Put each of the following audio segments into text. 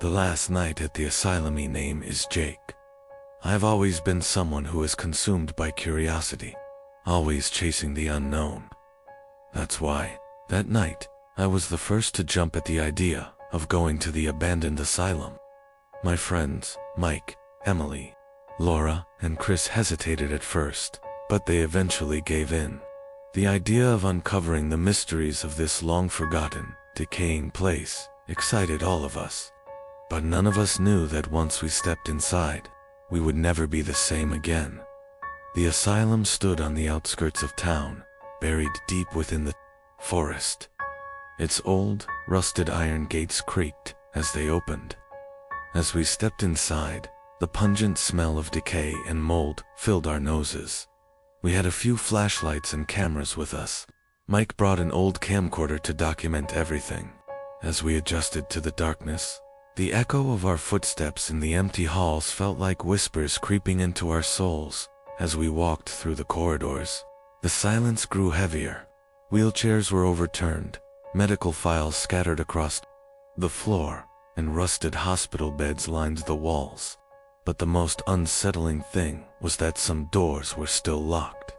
The last night at the asylum name is Jake. I've always been someone who is consumed by curiosity, always chasing the unknown. That's why, that night, I was the first to jump at the idea of going to the abandoned asylum. My friends, Mike, Emily, Laura, and Chris hesitated at first, but they eventually gave in. The idea of uncovering the mysteries of this long-forgotten, decaying place excited all of us. But none of us knew that once we stepped inside, we would never be the same again. The asylum stood on the outskirts of town, buried deep within the forest. Its old, rusted iron gates creaked as they opened. As we stepped inside, the pungent smell of decay and mold filled our noses. We had a few flashlights and cameras with us. Mike brought an old camcorder to document everything. As we adjusted to the darkness, the echo of our footsteps in the empty halls felt like whispers creeping into our souls. As we walked through the corridors, the silence grew heavier. Wheelchairs were overturned, medical files scattered across the floor, and rusted hospital beds lined the walls. But the most unsettling thing was that some doors were still locked.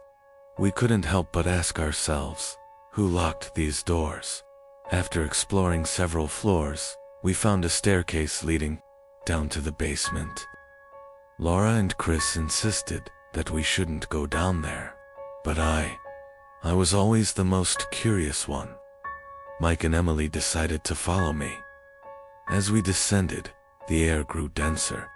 We couldn't help but ask ourselves, who locked these doors? After exploring several floors, we found a staircase leading down to the basement. Laura and Chris insisted that we shouldn't go down there, but I was always the most curious one. Mike and Emily decided to follow me. As we descended, the air grew denser.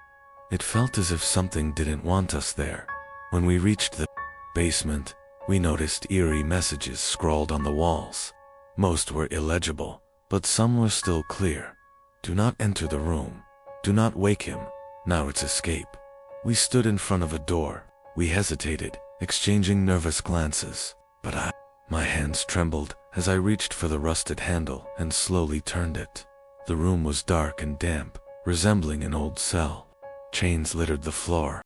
It felt as if something didn't want us there. When we reached the basement, we noticed eerie messages scrawled on the walls. Most were illegible, but some were still clear. Do not enter the room. Do not wake him. Now it's escape. We stood in front of a door. We hesitated, exchanging nervous glances, but my hands trembled as I reached for the rusted handle and slowly turned it. The room was dark and damp, resembling an old cell. Chains littered the floor,